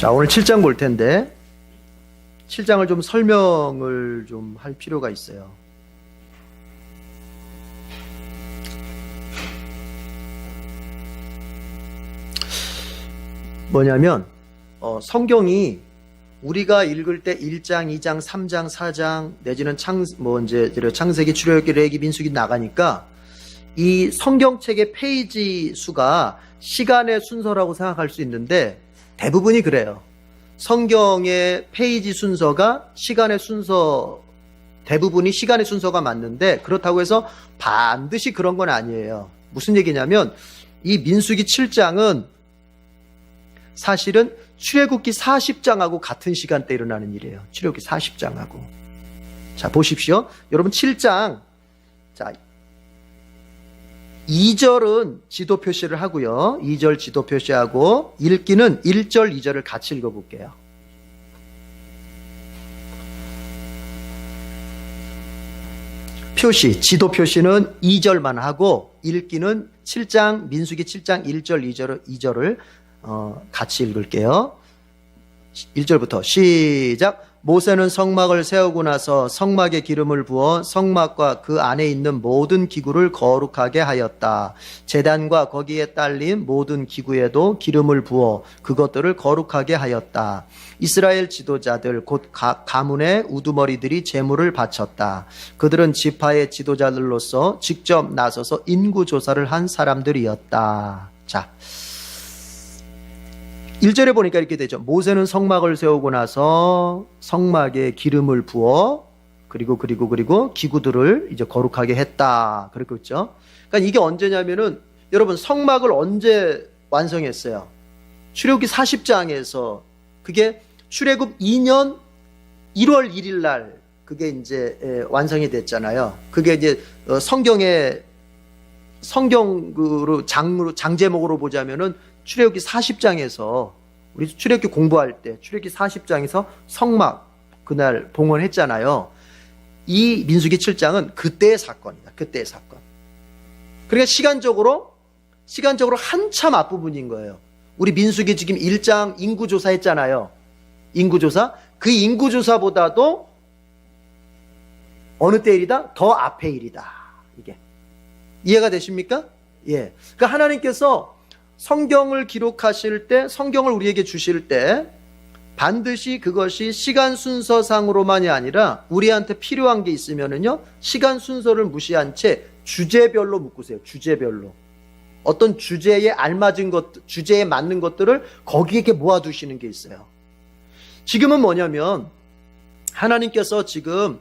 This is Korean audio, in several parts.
자, 오늘 7장 볼 텐데 7장을 좀 설명을 좀 할 필요가 있어요. 뭐냐면 성경이 우리가 읽을 때 1장, 2장, 3장, 4장 내지는 창세기, 출애굽기, 레위기, 민수기 나가니까 이 성경책의 페이지 수가 시간의 순서라고 생각할 수 있는데 대부분이 그래요. 성경의 페이지 순서가 시간의 순서, 대부분이 시간의 순서가 맞는데 그렇다고 해서 반드시 그런 건 아니에요. 무슨 얘기냐면 이 민수기 7장은 사실은 출애굽기 40장하고 같은 시간대 일어나는 일이에요. 출애굽기 40장하고. 자, 보십시오. 여러분 7장, 자, 2절은 지도 표시를 하고요. 2절 지도 표시하고 읽기는 1절, 2절을 같이 읽어볼게요. 표시, 지도 표시는 2절만 하고 읽기는 7장, 민수기 7장 1절, 2절을 같이 읽을게요. 1절부터 시작. 모세는 성막을 세우고 나서 성막에 기름을 부어 성막과 그 안에 있는 모든 기구를 거룩하게 하였다. 제단과 거기에 딸린 모든 기구에도 기름을 부어 그것들을 거룩하게 하였다. 이스라엘 지도자들 곧 가문의 우두머리들이 제물을 바쳤다. 그들은 지파의 지도자들로서 직접 나서서 인구조사를 한 사람들이었다. 자, 1절에 보니까 이렇게 되죠. 모세는 성막을 세우고 나서 성막에 기름을 부어 그리고 기구들을 이제 거룩하게 했다. 그렇고 있죠. 그러니까 이게 언제냐면은 여러분 성막을 언제 완성했어요? 출애굽기 40장에서 그게 출애굽 2년 1월 1일 날 그게 이제 완성이 됐잖아요. 그게 이제 성경으로 장 제목으로 보자면은 출애굽기 40장에서 우리 출애굽기 공부할 때 출애굽기 40장에서 성막 그날 봉헌했잖아요. 이 민수기 7장은 그때의 사건이다. 그때의 사건. 그러니까 시간적으로 한참 앞부분인 거예요. 우리 민수기 지금 1장 인구조사 했잖아요. 인구조사. 그 인구조사보다도 어느 때 일이다? 더 앞의 일이다. 이게. 이해가 되십니까? 예. 그러니까 하나님께서 성경을 기록하실 때, 성경을 우리에게 주실 때 반드시 그것이 시간 순서상으로만이 아니라 우리한테 필요한 게 있으면은요, 시간 순서를 무시한 채 주제별로 묶으세요. 주제별로. 어떤 주제에 알맞은 것, 주제에 맞는 것들을 거기에 이렇게 모아두시는 게 있어요. 지금은 뭐냐면 하나님께서 지금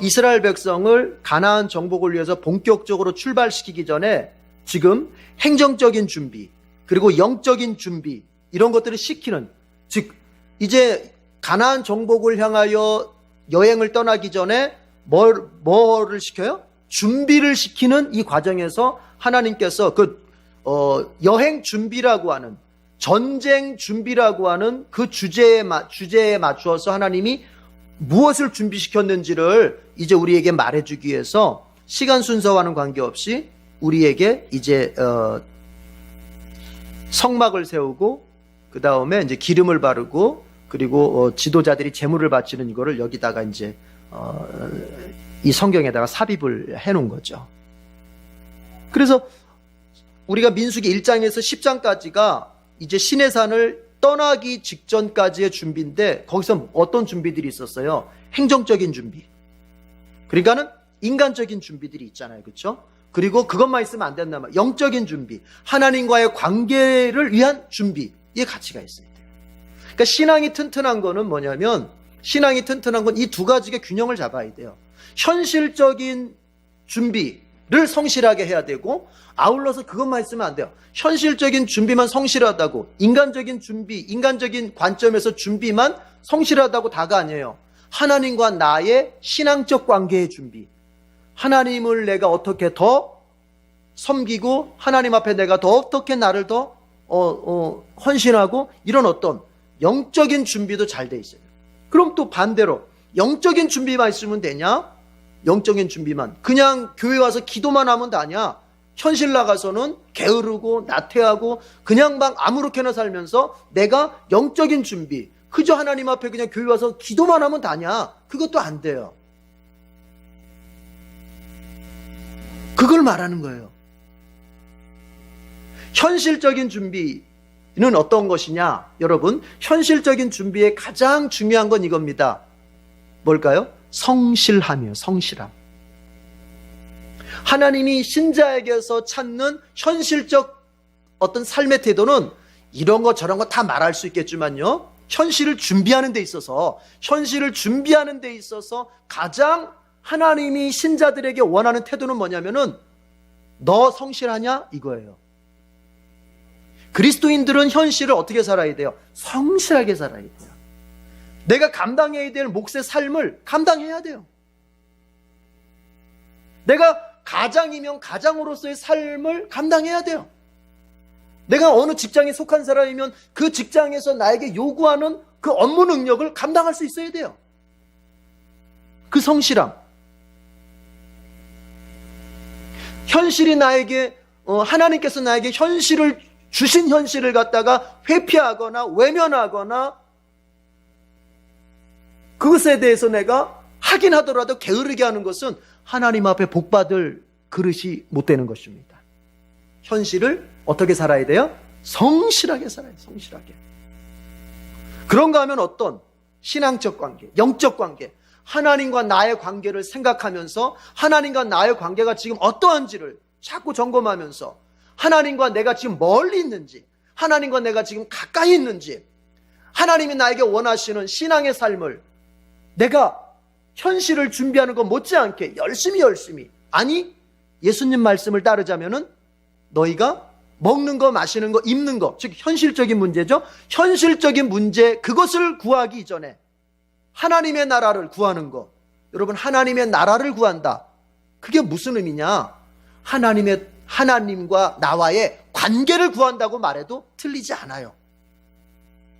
이스라엘 백성을 가나안 정복을 위해서 본격적으로 출발시키기 전에 지금 행정적인 준비 그리고 영적인 준비 이런 것들을 시키는, 즉 이제 가나안 정복을 향하여 여행을 떠나기 전에 뭐를 시켜요? 준비를 시키는 이 과정에서 하나님께서 여행 준비라고 하는, 전쟁 준비라고 하는 그 주제에 맞추어서 하나님이 무엇을 준비시켰는지를 이제 우리에게 말해주기 위해서 시간 순서와는 관계없이 우리에게 이제 성막을 세우고 그 다음에 이제 기름을 바르고 그리고 지도자들이 제물을 바치는 이거를 여기다가 이제 이 성경에다가 삽입을 해놓은 거죠. 그래서 우리가 민수기 1장에서 10장까지가 이제 시내산을 떠나기 직전까지의 준비인데 거기서 어떤 준비들이 있었어요? 행정적인 준비. 그러니까는 인간적인 준비들이 있잖아요. 그렇죠? 그리고 그것만 있으면 안 된단 말이에요. 영적인 준비, 하나님과의 관계를 위한 준비의 가치가 있어야 돼요. 그러니까 신앙이 튼튼한 거는 뭐냐면, 신앙이 튼튼한 건 이 두 가지의 균형을 잡아야 돼요. 현실적인 준비를 성실하게 해야 되고 아울러서 그것만 있으면 안 돼요. 현실적인 준비만 성실하다고, 인간적인 준비, 인간적인 관점에서 준비만 성실하다고 다가 아니에요. 하나님과 나의 신앙적 관계의 준비, 하나님을 내가 어떻게 더 섬기고 하나님 앞에 내가 더 어떻게 나를 더 헌신하고 이런 어떤 영적인 준비도 잘 돼 있어요. 그럼 또 반대로 영적인 준비만 있으면 되냐? 영적인 준비만 그냥 교회 와서 기도만 하면 되냐? 현실 나가서는 게으르고 나태하고 그냥 막 아무렇게나 살면서 내가 영적인 준비, 그저 하나님 앞에 그냥 교회 와서 기도만 하면 다냐? 그것도 안 돼요. 그걸 말하는 거예요. 현실적인 준비는 어떤 것이냐? 여러분, 현실적인 준비의 가장 중요한 건 이겁니다. 뭘까요? 성실함이에요. 성실함. 하나님이 신자에게서 찾는 현실적 어떤 삶의 태도는 이런 거 저런 거 다 말할 수 있겠지만요, 현실을 준비하는 데 있어서 가장 하나님이 신자들에게 원하는 태도는 뭐냐면은 너 성실하냐? 이거예요. 그리스도인들은 현실을 어떻게 살아야 돼요? 성실하게 살아야 돼요. 내가 감당해야 될 몫의 삶을 감당해야 돼요. 내가 가장이면 가장으로서의 삶을 감당해야 돼요. 내가 어느 직장에 속한 사람이면 그 직장에서 나에게 요구하는 그 업무 능력을 감당할 수 있어야 돼요. 그 성실함. 현실이 나에게 하나님께서 나에게 주신 현실을 갖다가 회피하거나 외면하거나 그것에 대해서 내가 하긴 하더라도 게으르게 하는 것은 하나님 앞에 복받을 그릇이 못 되는 것입니다. 현실을 어떻게 살아야 돼요? 성실하게 살아야 돼요. 성실하게. 그런가 하면 어떤 신앙적 관계, 영적 관계, 하나님과 나의 관계를 생각하면서 하나님과 나의 관계가 지금 어떠한지를 자꾸 점검하면서 하나님과 내가 지금 멀리 있는지, 하나님과 내가 지금 가까이 있는지, 하나님이 나에게 원하시는 신앙의 삶을 내가 현실을 준비하는 것 못지않게 열심히 아니 예수님 말씀을 따르자면은 너희가 먹는 거 마시는 거 입는 거, 즉 현실적인 문제죠. 현실적인 문제, 그것을 구하기 이전에 하나님의 나라를 구하는 거. 여러분, 하나님의 나라를 구한다, 그게 무슨 의미냐? 하나님과 나와의 관계를 구한다고 말해도 틀리지 않아요.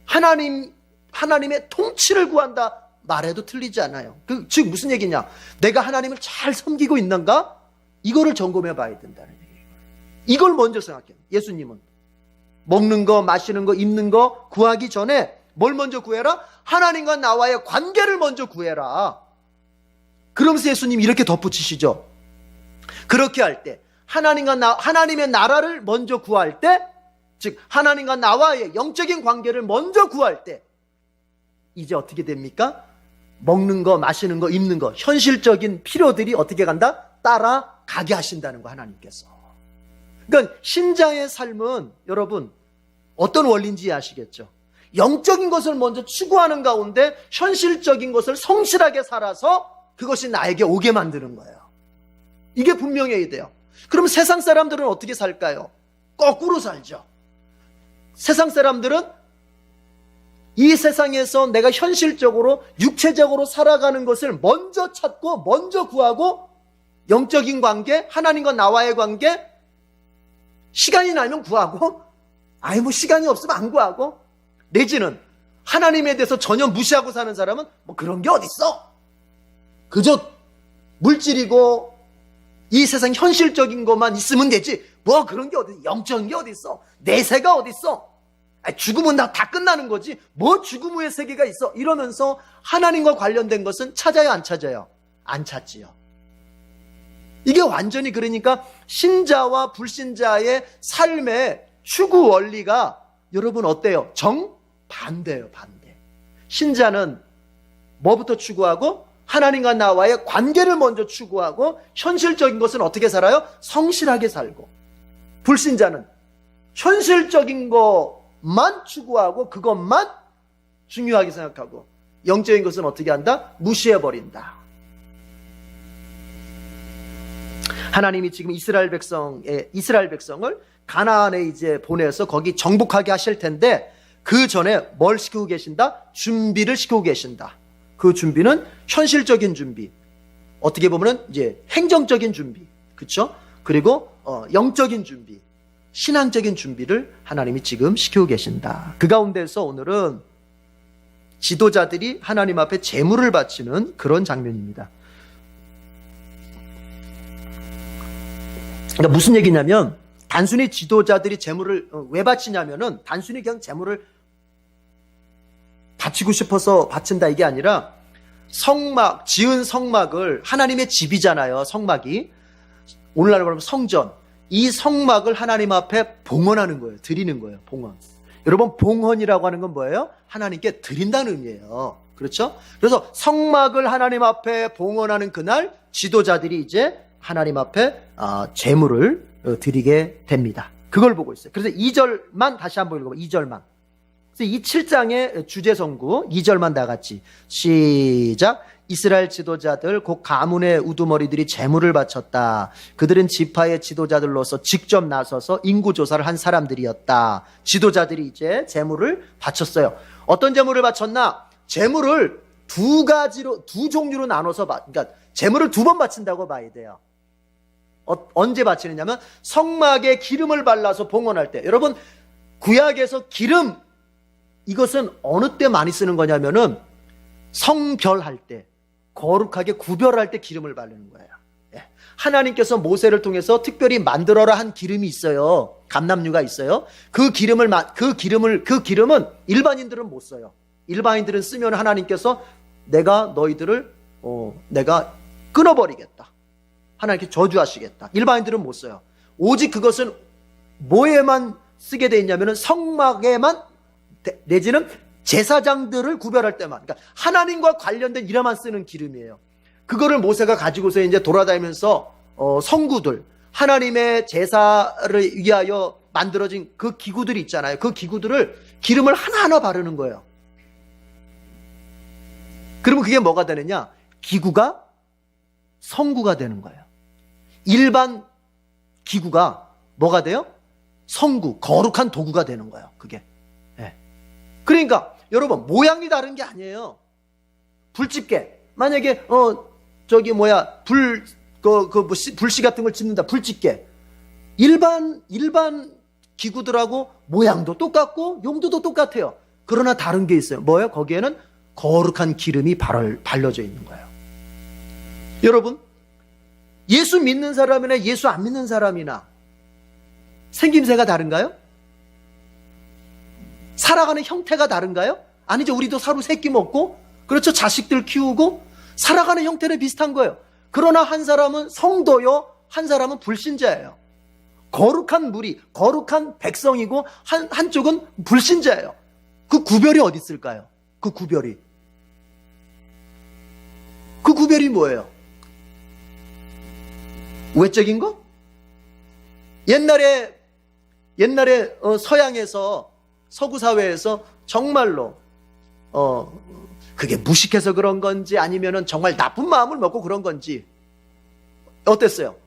하나님의 통치를 구한다 말해도 틀리지 않아요. 즉 무슨 얘기냐? 내가 하나님을 잘 섬기고 있는가? 이거를 점검해 봐야 된다는 얘기예요. 이걸 먼저 생각해요. 예수님은 먹는 거, 마시는 거, 입는 거 구하기 전에 뭘 먼저 구해라? 하나님과 나와의 관계를 먼저 구해라. 그러면서 예수님이 이렇게 덧붙이시죠. 그렇게 할 때 하나님의 나라를 먼저 구할 때, 즉 하나님과 나와의 영적인 관계를 먼저 구할 때 이제 어떻게 됩니까? 먹는 거, 마시는 거, 입는 거, 현실적인 필요들이 어떻게 간다? 따라가게 하신다는 거, 하나님께서. 그러니까 신자의 삶은 여러분 어떤 원리인지 아시겠죠? 영적인 것을 먼저 추구하는 가운데 현실적인 것을 성실하게 살아서 그것이 나에게 오게 만드는 거예요. 이게 분명해야 돼요. 그럼 세상 사람들은 어떻게 살까요? 거꾸로 살죠. 세상 사람들은 이 세상에서 내가 현실적으로 육체적으로 살아가는 것을 먼저 찾고 먼저 구하고, 영적인 관계, 하나님과 나와의 관계, 시간이 나면 구하고, 시간이 없으면 안 구하고, 내지는 하나님에 대해서 전혀 무시하고 사는 사람은 그런 게 어딨어? 그저 물질이고 이 세상 현실적인 것만 있으면 되지 그런 게 어딨어? 영적인 게 어딨어? 내세가 어딨어? 죽으면 다 끝나는 거지 죽음 후의 세계가 있어? 이러면서 하나님과 관련된 것은 찾아요, 안 찾아요? 안 찾지요. 이게 완전히, 그러니까 신자와 불신자의 삶의 추구 원리가 여러분 어때요? 정반대예요. 반대. 신자는 뭐부터 추구하고? 하나님과 나와의 관계를 먼저 추구하고, 현실적인 것은 어떻게 살아요? 성실하게 살고. 불신자는 현실적인 것만 추구하고 그것만 중요하게 생각하고, 영적인 것은 어떻게 한다? 무시해버린다. 하나님이 지금 이스라엘 백성을 가나안에 이제 보내서 거기 정복하게 하실 텐데, 그 전에 뭘 시키고 계신다? 준비를 시키고 계신다. 그 준비는 현실적인 준비, 어떻게 보면은 이제 행정적인 준비, 그렇죠? 그리고 영적인 준비, 신앙적인 준비를 하나님이 지금 시키고 계신다. 그 가운데서 오늘은 지도자들이 하나님 앞에 제물을 바치는 그런 장면입니다. 그러니까 무슨 얘기냐면 단순히 지도자들이 재물을 왜 바치냐면은 단순히 그냥 재물을 바치고 싶어서 바친다 이게 아니라 성막, 지은 성막을 하나님의 집이잖아요. 성막이. 오늘날로 말하면 성전. 이 성막을 하나님 앞에 봉헌하는 거예요. 드리는 거예요. 봉헌. 여러분 봉헌이라고 하는 건 뭐예요? 하나님께 드린다는 의미예요. 그렇죠? 그래서 성막을 하나님 앞에 봉헌하는 그날 지도자들이 이제 하나님 앞에 제물을 드리게 됩니다. 그걸 보고 있어요. 그래서 2절만 다시 한번 읽어봐. 2절만. 그래서 이 7장의 주제성구 2절만 다 같이 시작. 이스라엘 지도자들 곧 가문의 우두머리들이 제물을 바쳤다. 그들은 지파의 지도자들로서 직접 나서서 인구조사를 한 사람들이었다. 지도자들이 이제 제물을 바쳤어요. 어떤 제물을 바쳤나? 제물을 두 종류로 나눠서 그러니까 제물을 2번 바친다고 봐야 돼요. 언제 바치느냐면 성막에 기름을 발라서 봉헌할 때. 여러분 구약에서 기름 이것은 어느 때 많이 쓰는 거냐면은 성별할 때, 거룩하게 구별할 때 기름을 바르는 거예요. 하나님께서 모세를 통해서 특별히 만들어라 한 기름이 있어요. 감람류가 있어요. 그 기름은 일반인들은 못 써요. 일반인들은 쓰면 하나님께서 내가 너희들을 내가 끊어버리겠다. 하나님께 저주하시겠다. 일반인들은 못 써요. 오직 그것은 뭐에만 쓰게 돼 있냐면은 성막에만 내지는 제사장들을 구별할 때만, 그러니까 하나님과 관련된 일에만 쓰는 기름이에요. 그거를 모세가 가지고서 이제 돌아다니면서 성구들, 하나님의 제사를 위하여 만들어진 그 기구들이 있잖아요. 그 기구들을 기름을 하나하나 바르는 거예요. 그러면 그게 뭐가 되느냐? 기구가 성구가 되는 거예요. 일반 기구가 뭐가 돼요? 성구, 거룩한 도구가 되는 거예요. 그게. 그러니까 여러분 모양이 다른 게 아니에요. 불집게 만약에 불씨 같은 걸 집는다. 불집게 일반 기구들하고 모양도 똑같고 용도도 똑같아요. 그러나 다른 게 있어요. 뭐예요? 거기에는 거룩한 기름이 발라져 있는 거예요. 여러분 예수 믿는 사람이나 예수 안 믿는 사람이나 생김새가 다른가요? 살아가는 형태가 다른가요? 아니죠. 우리도 하루 세끼 먹고 그렇죠. 자식들 키우고 살아가는 형태는 비슷한 거예요. 그러나 한 사람은 성도요, 한 사람은 불신자예요. 거룩한 무리, 거룩한 백성이고 한쪽은 불신자예요. 그 구별이 어디 있을까요? 그 구별이 뭐예요? 외적인 거? 옛날에 서양에서 서구 사회에서 정말로 그게 무식해서 그런 건지 아니면은 정말 나쁜 마음을 먹고 그런 건지 어땠어요?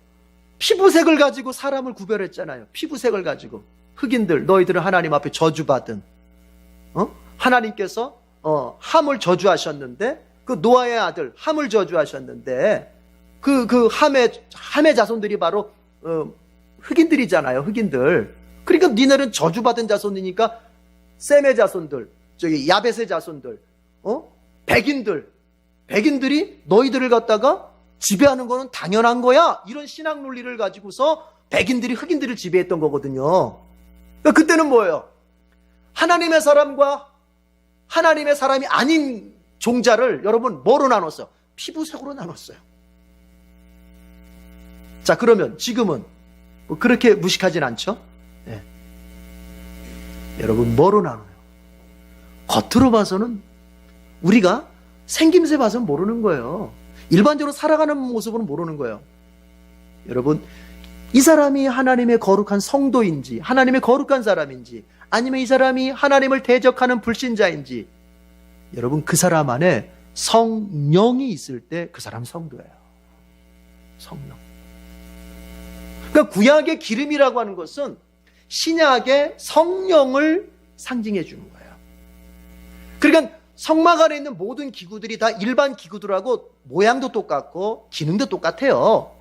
피부색을 가지고 사람을 구별했잖아요. 피부색을 가지고 흑인들 너희들은 하나님 앞에 저주받은 하나님께서 함을 저주하셨는데 그 노아의 아들 함을 저주하셨는데 그 함의 자손들이 바로 흑인들이잖아요. 흑인들. 그러니까 니네는 저주받은 자손이니까 셈의 자손들, 야벳의 자손들, 백인들이 너희들을 갖다가 지배하는 거는 당연한 거야. 이런 신학 논리를 가지고서 백인들이 흑인들을 지배했던 거거든요. 그러니까 그때는 뭐예요? 하나님의 사람과 하나님의 사람이 아닌 종자를 여러분 뭐로 나눴어요? 피부색으로 나눴어요. 자, 그러면 지금은 뭐 그렇게 무식하진 않죠? 네. 여러분 뭐로 나눠요? 겉으로 봐서는 우리가 생김새 봐서는 모르는 거예요. 일반적으로 살아가는 모습은 모르는 거예요. 여러분 이 사람이 하나님의 거룩한 성도인지 하나님의 거룩한 사람인지 아니면 이 사람이 하나님을 대적하는 불신자인지 여러분 그 사람 안에 성령이 있을 때 그 사람 성도예요. 성령. 그러니까 구약의 기름이라고 하는 것은 신약의 성령을 상징해 주는 거예요. 그러니까 성막 안에 있는 모든 기구들이 다 일반 기구들하고 모양도 똑같고 기능도 똑같아요.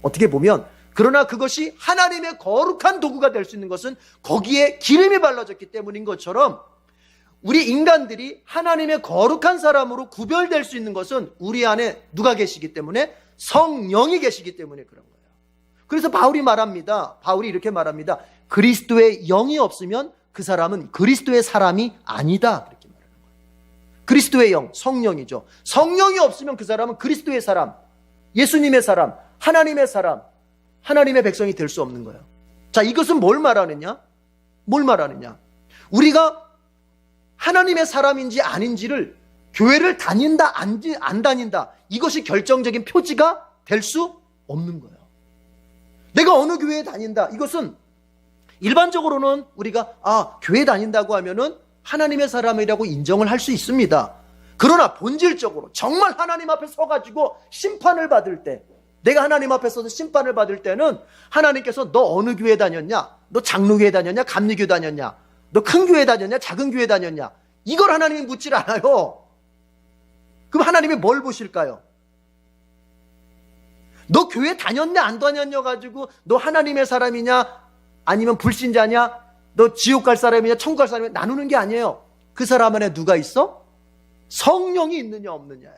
어떻게 보면 그러나 그것이 하나님의 거룩한 도구가 될 수 있는 것은 거기에 기름이 발라졌기 때문인 것처럼 우리 인간들이 하나님의 거룩한 사람으로 구별될 수 있는 것은 우리 안에 누가 계시기 때문에 성령이 계시기 때문에 그런 거예요. 그래서 바울이 말합니다. 바울이 이렇게 말합니다. 그리스도의 영이 없으면 그 사람은 그리스도의 사람이 아니다. 그렇게 말하는 거예요. 그리스도의 영, 성령이죠. 성령이 없으면 그 사람은 그리스도의 사람, 예수님의 사람, 하나님의 사람, 하나님의 백성이 될 수 없는 거예요. 자, 이것은 뭘 말하느냐? 뭘 말하느냐? 우리가 하나님의 사람인지 아닌지를 교회를 다닌다, 안 다닌다, 이것이 결정적인 표지가 될 수 없는 거예요. 내가 어느 교회에 다닌다, 이것은 일반적으로는 우리가 교회 다닌다고 하면은 하나님의 사람이라고 인정을 할 수 있습니다. 그러나 본질적으로 정말 하나님 앞에 서가지고 심판을 받을 때, 내가 하나님 앞에 서서 심판을 받을 때는 하나님께서 너 어느 교회 다녔냐? 너 장로교회 다녔냐? 감리교회 다녔냐? 너 큰 교회 다녔냐? 작은 교회 다녔냐? 이걸 하나님이 묻질 않아요. 그럼 하나님이 뭘 보실까요? 너 교회 다녔냐 안 다녔냐 가지고 너 하나님의 사람이냐 아니면 불신자냐, 너 지옥 갈 사람이냐 천국 갈 사람이냐 나누는 게 아니에요. 그 사람 안에 누가 있어? 성령이 있느냐 없느냐예요.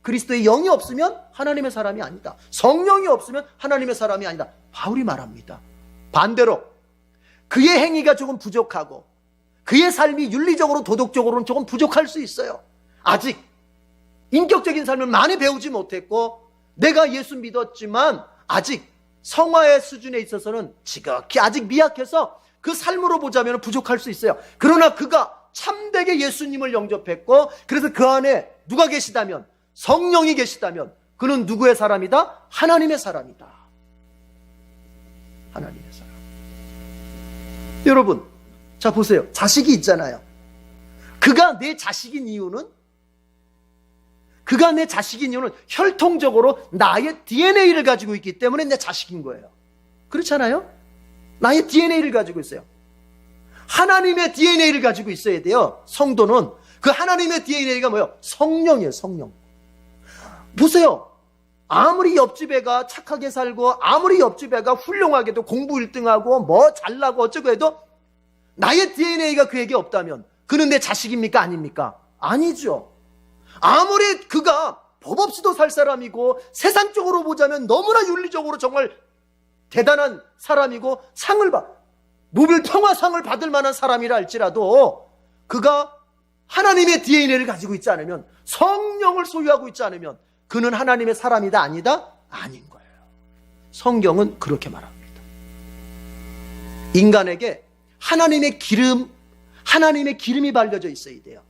그리스도의 영이 없으면 하나님의 사람이 아니다. 성령이 없으면 하나님의 사람이 아니다. 바울이 말합니다. 반대로 그의 행위가 조금 부족하고 그의 삶이 윤리적으로 도덕적으로는 조금 부족할 수 있어요. 아직 인격적인 삶을 많이 배우지 못했고 내가 예수 믿었지만 아직 성화의 수준에 있어서는 지극히 아직 미약해서 그 삶으로 보자면 부족할 수 있어요. 그러나 그가 참되게 예수님을 영접했고 그래서 그 안에 누가 계시다면, 성령이 계시다면 그는 누구의 사람이다? 하나님의 사람이다. 하나님의 사람. 여러분, 자 보세요. 자식이 있잖아요. 그가 내 자식인 이유는 혈통적으로 나의 DNA를 가지고 있기 때문에 내 자식인 거예요. 그렇잖아요? 나의 DNA를 가지고 있어요. 하나님의 DNA를 가지고 있어야 돼요. 성도는 그 하나님의 DNA가 뭐예요? 성령이에요. 성령. 보세요. 아무리 옆집 애가 착하게 살고 아무리 옆집 애가 훌륭하게도 공부 1등하고 뭐 잘나고 어쩌고 해도 나의 DNA가 그에게 없다면 그는 내 자식입니까? 아닙니까? 아니죠. 아무리 그가 법 없이도 살 사람이고 세상적으로 보자면 너무나 윤리적으로 정말 대단한 사람이고 노벨 평화상을 받을 만한 사람이라 할지라도 그가 하나님의 DNA를 가지고 있지 않으면, 성령을 소유하고 있지 않으면 그는 하나님의 사람이다 아니다? 아닌 거예요. 성경은 그렇게 말합니다. 인간에게 하나님의 기름이 발려져 있어야 돼요.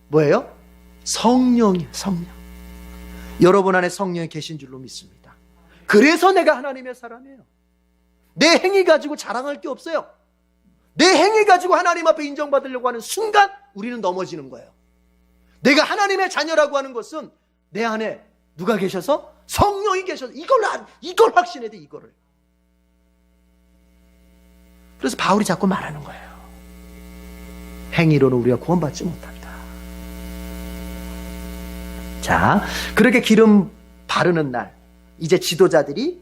뭐예요? 성령이에요. 성령. 여러분 안에 성령이 계신 줄로 믿습니다. 그래서 내가 하나님의 사람이에요. 내 행위 가지고 자랑할 게 없어요. 내 행위 가지고 하나님 앞에 인정받으려고 하는 순간 우리는 넘어지는 거예요. 내가 하나님의 자녀라고 하는 것은 내 안에 누가 계셔서? 성령이 계셔서 이걸 확신해야 돼. 이거를. 그래서 바울이 자꾸 말하는 거예요. 행위로는 우리가 구원받지 못한다. 자, 그렇게 기름 바르는 날 이제 지도자들이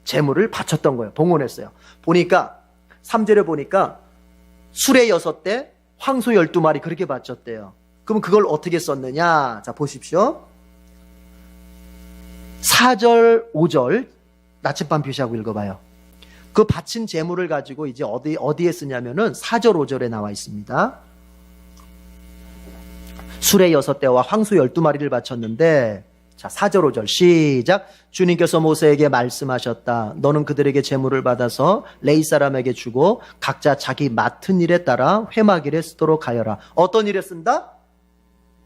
제물을 바쳤던 거예요. 봉헌했어요. 보니까 3절에 보니까 수레 6대, 황소 12마리 그렇게 바쳤대요. 그럼 그걸 어떻게 썼느냐? 자, 보십시오. 4절, 5절 나침반 표시하고 읽어봐요. 그 바친 제물을 가지고 이제 어디에 쓰냐면은 4절, 5절에 나와 있습니다. 수레 6대와 황소 12마리를 바쳤는데, 자, 4절, 5절 시작. 주님께서 모세에게 말씀하셨다. 너는 그들에게 제물을 받아서 레위 사람에게 주고 각자 자기 맡은 일에 따라 회막일에 쓰도록 하여라. 어떤 일에 쓴다?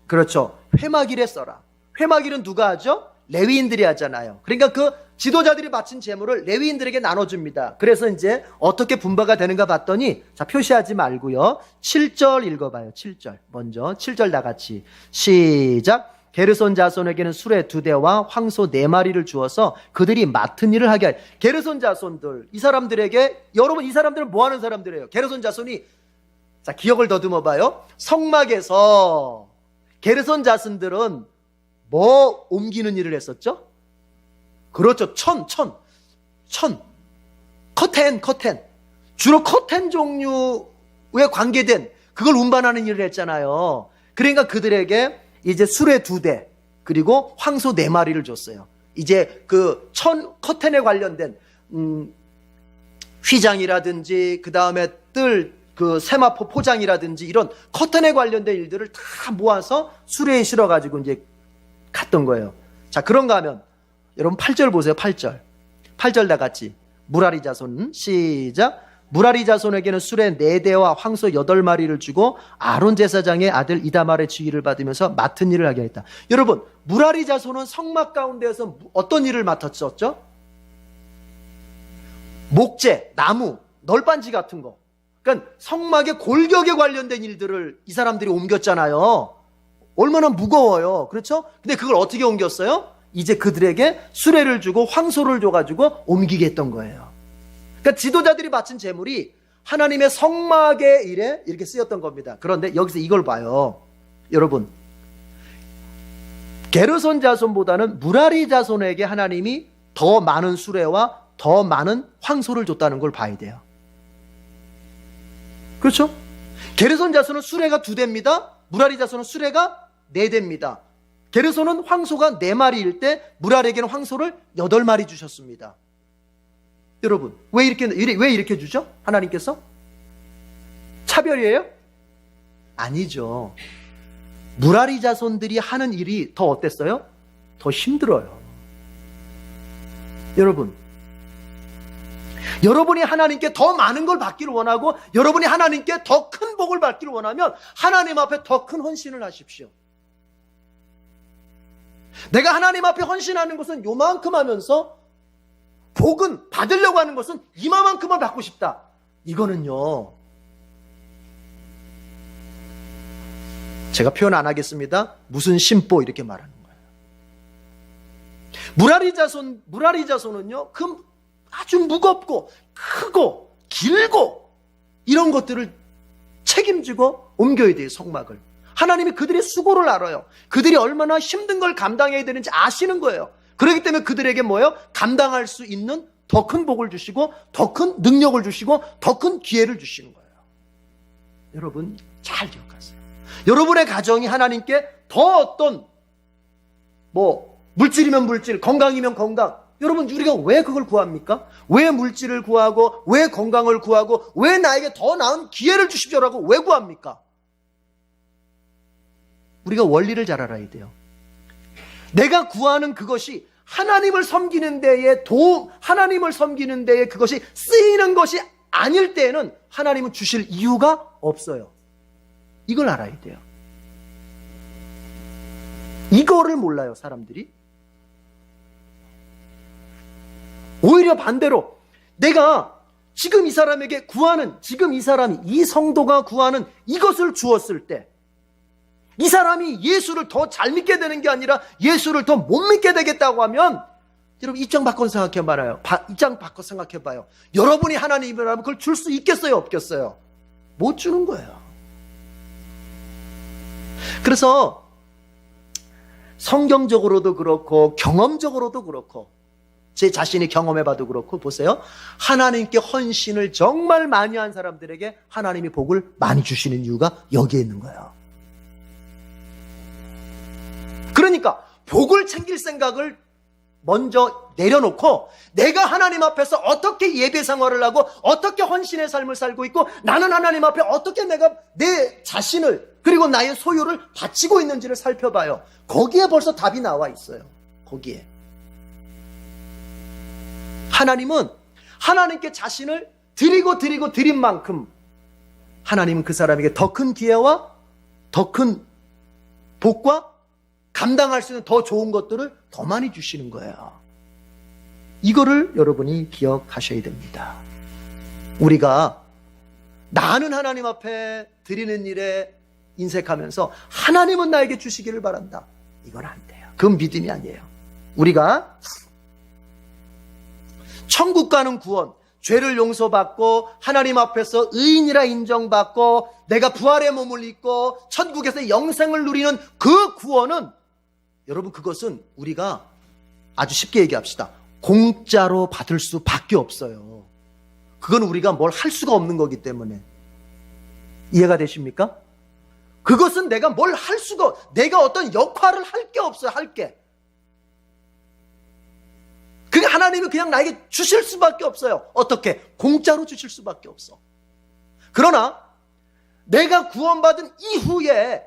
그렇죠. 회막일에 써라. 회막일은 누가 하죠? 레위인들이 하잖아요. 그러니까 그 지도자들이 바친 제물을 레위인들에게 나눠줍니다. 그래서 이제 어떻게 분배가 되는가 봤더니, 자, 표시하지 말고요. 7절 읽어봐요. 7절. 먼저 7절 다 같이 시작. 게르손 자손에게는 수레 2대와 황소 4마리를 주어서 그들이 맡은 일을 하게 할. 게르손 자손들, 이 사람들에게, 여러분 이 사람들은 뭐 하는 사람들이에요? 게르손 자손이, 자, 기억을 더듬어 봐요. 성막에서 게르손 자손들은 뭐 옮기는 일을 했었죠? 그렇죠. 커튼. 주로 커튼 종류에 관계된 그걸 운반하는 일을 했잖아요. 그러니까 그들에게 이제 수레 2대 그리고 황소 4마리를 줬어요. 이제 그 커튼에 관련된 휘장이라든지 그 다음에 그 세마포 포장이라든지 이런 커튼에 관련된 일들을 다 모아서 수레에 실어가지고 이제 갔던 거예요. 자, 그런가 하면 여러분 8절 보세요. 8절. 8절 다 같이. 무라리 자손 시작. 무라리 자손에게는 수레 4대와 황소 8마리를 주고 아론 제사장의 아들 이다말의 지휘를 받으면서 맡은 일을 하게 했다. 여러분, 무라리 자손은 성막 가운데에서 어떤 일을 맡았었죠? 목재, 나무, 널빤지 같은 거. 그러니까 성막의 골격에 관련된 일들을 이 사람들이 옮겼잖아요. 얼마나 무거워요. 그렇죠? 근데 그걸 어떻게 옮겼어요? 이제 그들에게 수레를 주고 황소를 줘가지고 옮기게 했던 거예요. 그러니까 지도자들이 바친 재물이 하나님의 성막의 일에 이렇게 쓰였던 겁니다. 그런데 여기서 이걸 봐요. 여러분, 게르손 자손보다는 무라리 자손에게 하나님이 더 많은 수레와 더 많은 황소를 줬다는 걸 봐야 돼요. 그렇죠? 게르손 자손은 수레가 2대입니다. 무라리 자손은 수레가 4대입니다. 게르손은 황소가 4마리일 때 무라리에게는 황소를 8마리 주셨습니다. 여러분, 왜 이렇게 주죠? 하나님께서? 차별이에요? 아니죠. 무라리 자손들이 하는 일이 더 어땠어요? 더 힘들어요. 여러분이 하나님께 더 많은 걸 받기를 원하고 여러분이 하나님께 더 큰 복을 받기를 원하면 하나님 앞에 더 큰 헌신을 하십시오. 내가 하나님 앞에 헌신하는 것은 요만큼 하면서 복은 받으려고 하는 것은 이만큼을 받고 싶다. 이거는요, 제가 표현 안 하겠습니다. 무슨 심보 이렇게 말하는 거예요. 무라리 자손은요, 아주 무겁고 크고 길고 이런 것들을 책임지고 옮겨야 돼요. 성막을. 하나님이 그들의 수고를 알아요. 그들이 얼마나 힘든 걸 감당해야 되는지 아시는 거예요. 그렇기 때문에 그들에게 뭐예요? 감당할 수 있는 더 큰 복을 주시고 더 큰 능력을 주시고 더 큰 기회를 주시는 거예요. 여러분 잘 기억하세요. 여러분의 가정이 하나님께 더 어떤 물질이면 물질, 건강이면 건강. 여러분, 우리가 왜 그걸 구합니까? 왜 물질을 구하고 왜 건강을 구하고 왜 나에게 더 나은 기회를 주십시오라고 왜 구합니까? 우리가 원리를 잘 알아야 돼요. 내가 구하는 그것이 하나님을 섬기는 데에 하나님을 섬기는 데에 그것이 쓰이는 것이 아닐 때에는 하나님은 주실 이유가 없어요. 이걸 알아야 돼요. 이거를 몰라요, 사람들이. 오히려 반대로 내가 지금 이 사람에게 지금 이 사람이, 이 성도가 구하는 이것을 주었을 때 이 사람이 예수를 더 잘 믿게 되는 게 아니라 예수를 더 못 믿게 되겠다고 하면, 여러분 입장 바꿔 생각해봐요. 여러분이 하나님이라면 그걸 줄 수 있겠어요, 없겠어요? 못 주는 거예요. 그래서 성경적으로도 그렇고 경험적으로도 그렇고 제 자신이 경험해봐도 그렇고, 보세요. 하나님께 헌신을 정말 많이 한 사람들에게 하나님이 복을 많이 주시는 이유가 여기에 있는 거예요. 그러니까 복을 챙길 생각을 먼저 내려놓고 내가 하나님 앞에서 어떻게 예배 생활을 하고 어떻게 헌신의 삶을 살고 있고 나는 하나님 앞에 어떻게 내가 내 자신을 그리고 나의 소유를 바치고 있는지를 살펴봐요. 거기에 벌써 답이 나와 있어요. 거기에. 하나님은 하나님께 자신을 드린 만큼 하나님은 그 사람에게 더 큰 기회와 더 큰 복과 감당할 수 있는 더 좋은 것들을 더 많이 주시는 거예요. 이거를 여러분이 기억하셔야 됩니다. 우리가 나는 하나님 앞에 드리는 일에 인색하면서 하나님은 나에게 주시기를 바란다. 이건 안 돼요. 그건 믿음이 아니에요. 우리가 천국 가는 구원, 죄를 용서받고 하나님 앞에서 의인이라 인정받고 내가 부활의 몸을 입고 천국에서 영생을 누리는 그 구원은, 여러분 그것은 우리가 아주 쉽게 얘기합시다. 공짜로 받을 수밖에 없어요. 그건 우리가 뭘 할 수가 없는 거기 때문에. 이해가 되십니까? 그것은 내가 뭘 할 수가, 내가 어떤 역할을 할 게 없어요. 할 게. 그러니까 하나님이 그냥 나에게 주실 수밖에 없어요. 어떻게? 공짜로 주실 수밖에 없어. 그러나 내가 구원받은 이후에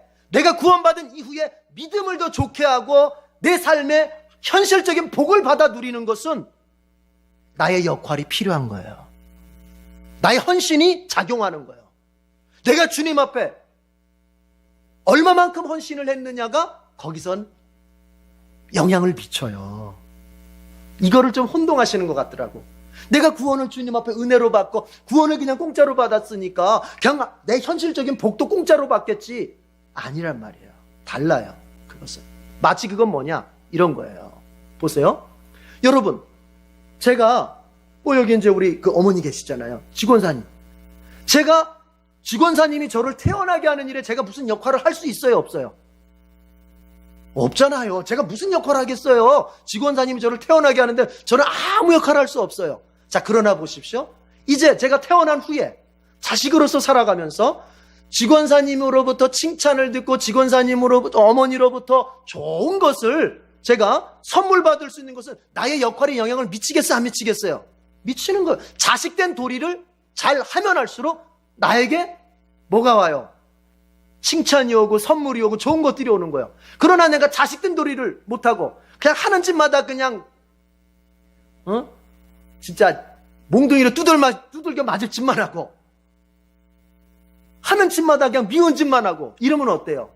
믿음을 더 좋게 하고 내 삶에 현실적인 복을 받아 누리는 것은 나의 역할이 필요한 거예요. 나의 헌신이 작용하는 거예요. 내가 주님 앞에 얼마만큼 헌신을 했느냐가 거기선 영향을 미쳐요. 이거를 좀 혼동하시는 것 같더라고. 내가 구원을 주님 앞에 은혜로 받고 구원을 그냥 공짜로 받았으니까 그냥 내 현실적인 복도 공짜로 받겠지. 아니란 말이에요. 달라요. 그것은. 마치 그건 뭐냐? 이런 거예요. 보세요. 여러분, 제가 여기 이제 우리 그 어머니 계시잖아요. 직원사님. 제가 직원사님이 저를 태어나게 하는 일에 제가 무슨 역할을 할 수 있어요? 없어요? 없잖아요. 제가 무슨 역할을 하겠어요? 직원사님이 저를 태어나게 하는데 저는 아무 역할을 할 수 없어요. 자, 그러나 보십시오. 이제 제가 태어난 후에 자식으로서 살아가면서 직원사님으로부터 칭찬을 듣고 직원사님으로부터 어머니로부터 좋은 것을 제가 선물 받을 수 있는 것은 나의 역할에 영향을 미치겠어요? 안 미치겠어요? 미치는 거예요. 자식된 도리를 잘 하면 할수록 나에게 뭐가 와요? 칭찬이 오고 선물이 오고 좋은 것들이 오는 거예요. 그러나 내가 자식된 도리를 못하고 그냥 하는 짓마다 그냥 진짜 몽둥이로 두들겨 맞을 짓만 하고 하는 짓마다 그냥 미운 짓만 하고 이러면 어때요?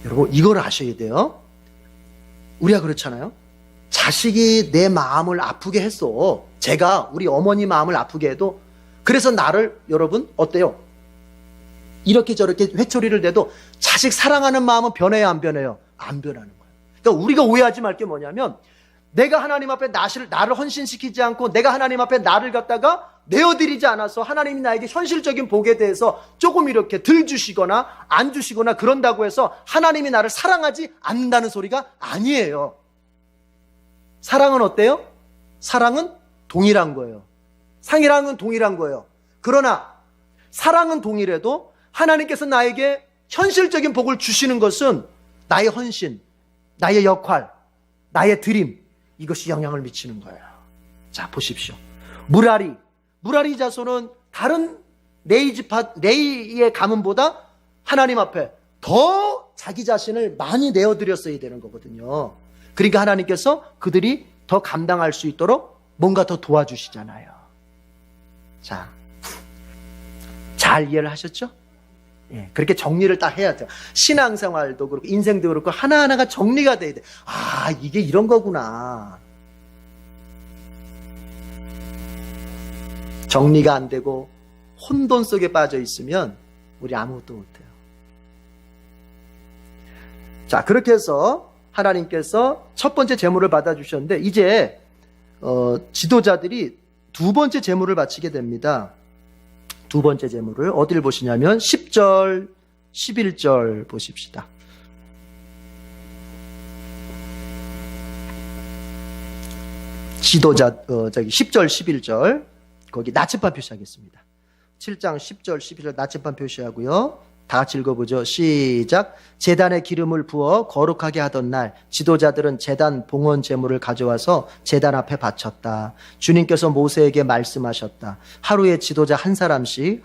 여러분, 이걸 아셔야 돼요. 우리가 그렇잖아요. 자식이 내 마음을 아프게 했어. 제가 우리 어머니 마음을 아프게 해도 그래서 나를 여러분 어때요? 이렇게 저렇게 회초리를 대도 자식 사랑하는 마음은 변해요, 안 변해요? 안 변하는 거예요. 그러니까 우리가 오해하지 말 게 뭐냐면 내가 하나님 앞에 나를 헌신시키지 않고 내가 하나님 앞에 나를 갖다가 내어드리지 않아서 하나님이 나에게 현실적인 복에 대해서 조금 이렇게 덜 주시거나 안 주시거나 그런다고 해서 하나님이 나를 사랑하지 않는다는 소리가 아니에요. 사랑은 어때요? 사랑은 동일한 거예요. 사랑은 동일한 거예요. 그러나 사랑은 동일해도 하나님께서 나에게 현실적인 복을 주시는 것은 나의 헌신, 나의 역할, 나의 드림, 이것이 영향을 미치는 거예요. 자, 보십시오. 무라리 자손은 다른 레이의 가문보다 하나님 앞에 더 자기 자신을 많이 내어드렸어야 되는 거거든요. 그러니까 하나님께서 그들이 더 감당할 수 있도록 뭔가 더 도와주시잖아요. 자, 잘 이해를 하셨죠? 예, 그렇게 정리를 딱 해야 돼요. 신앙생활도 그렇고 인생도 그렇고 하나하나가 정리가 돼야 돼. 아, 이게 이런 거구나. 정리가 안 되고 혼돈 속에 빠져 있으면 우리 아무것도 못해요. 자, 그렇게 해서 하나님께서 첫 번째 제물을 받아주셨는데 이제 지도자들이 두 번째 제물을 바치게 됩니다. 두 번째 제물을 어디를 보시냐면 10절, 11절 보십시다. 지도자 10절, 11절 거기 나침반 표시하겠습니다. 7장 10절, 11절 나침반 표시하고요. 다 같이 읽어보죠. 시작. 제단에 기름을 부어 거룩하게 하던 날 지도자들은 제단 봉헌 제물을 가져와서 제단 앞에 바쳤다. 주님께서 모세에게 말씀하셨다. 하루에 지도자 한 사람씩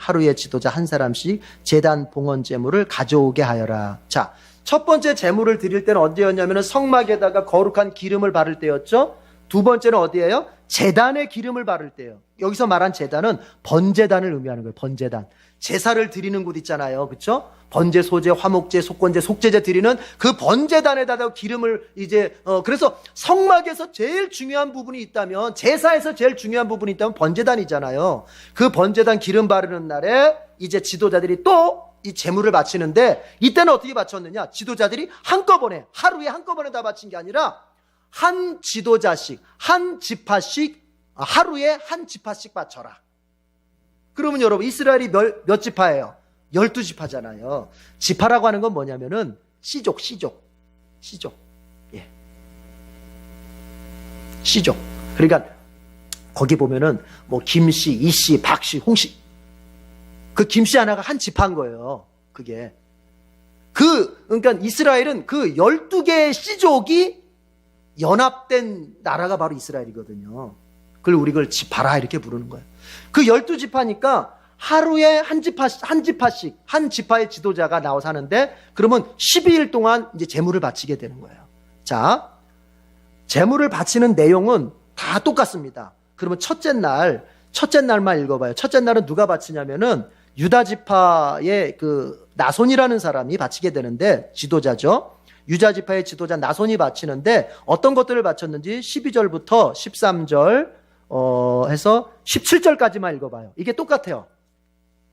제단 봉헌 제물을 가져오게 하여라. 자, 첫 번째 제물을 드릴 때는 언제였냐면 성막에다가 거룩한 기름을 바를 때였죠. 두 번째는 어디예요? 제단에 기름을 바를 때예요. 여기서 말한 제단은 번제단을 의미하는 거예요. 번제단. 제사를 드리는 곳 있잖아요. 그렇죠? 번제, 소제, 화목제, 속건제, 속제제 드리는 그 번제단에다가 기름을 그래서 성막에서 제일 중요한 부분이 있다면 제사에서 제일 중요한 부분이 있다면 번제단이잖아요. 그 번제단 기름 바르는 날에 이제 지도자들이 또 이 제물을 바치는데 이때는 어떻게 바쳤느냐? 지도자들이 한꺼번에 하루에 한꺼번에 다 바친 게 아니라 한 지도자씩 한 지파씩 하루에 한 지파씩 바쳐라. 그러면 여러분 이스라엘이 몇 지파예요? 12지파잖아요. 지파라고 하는 건 뭐냐면은 씨족. 예. 씨족. 그러니까 거기 보면은 뭐 김씨, 이씨, 박씨, 홍씨. 그 김씨 하나가 한 지파인 거예요. 그게. 그러니까 이스라엘은 그 12개의 씨족이 연합된 나라가 바로 이스라엘이거든요. 그걸 우리 그걸 지파라 이렇게 부르는 거예요. 그 12지파니까 하루에 한 지파씩 한 지파의 지도자가 나와서 하는데, 그러면 12일 동안 이제 제물을 바치게 되는 거예요. 자, 제물을 바치는 내용은 다 똑같습니다. 그러면 첫째 날만 읽어봐요. 첫째 날은 누가 바치냐면은 유다 지파의 그 나손이라는 사람이 바치게 되는데, 지도자죠. 유다 지파의 지도자 나손이 바치는데 어떤 것들을 바쳤는지 12절부터 13절 해서 17절까지만 읽어봐요. 이게 똑같아요.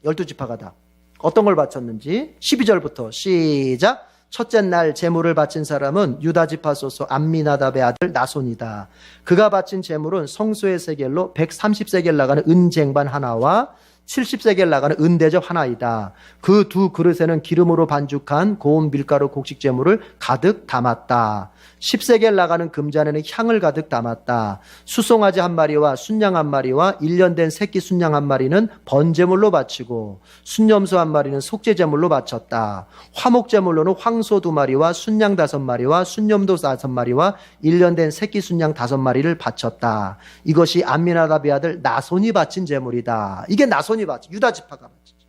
12지파가 다. 어떤 걸 바쳤는지 12절부터 시작. 첫째 날 제물을 바친 사람은 유다 지파 소속 암미나답의 아들 나손이다. 그가 바친 제물은 성소의 세겔로 130세겔 나가는 은쟁반 하나와 70세겔 나가는 은대접 하나이다. 그 두 그릇에는 기름으로 반죽한 고운 밀가루 곡식 제물을 가득 담았다. 10세겔 나가는 금잔에는 향을 가득 담았다. 수송아지 한 마리와 순양 한 마리와 1년 된 새끼 순양 한 마리는 번제물로 바치고 순염소 한 마리는 속죄제물로 바쳤다. 화목제물로는 황소 2마리와 순양 5마리와 순염소 5마리와 1년 된 새끼 순양 5마리를 바쳤다. 이것이 암미나답의 아들 나손이 바친 제물이다. 이게 나손이 바쳤죠. 유다 지파가 바쳤죠.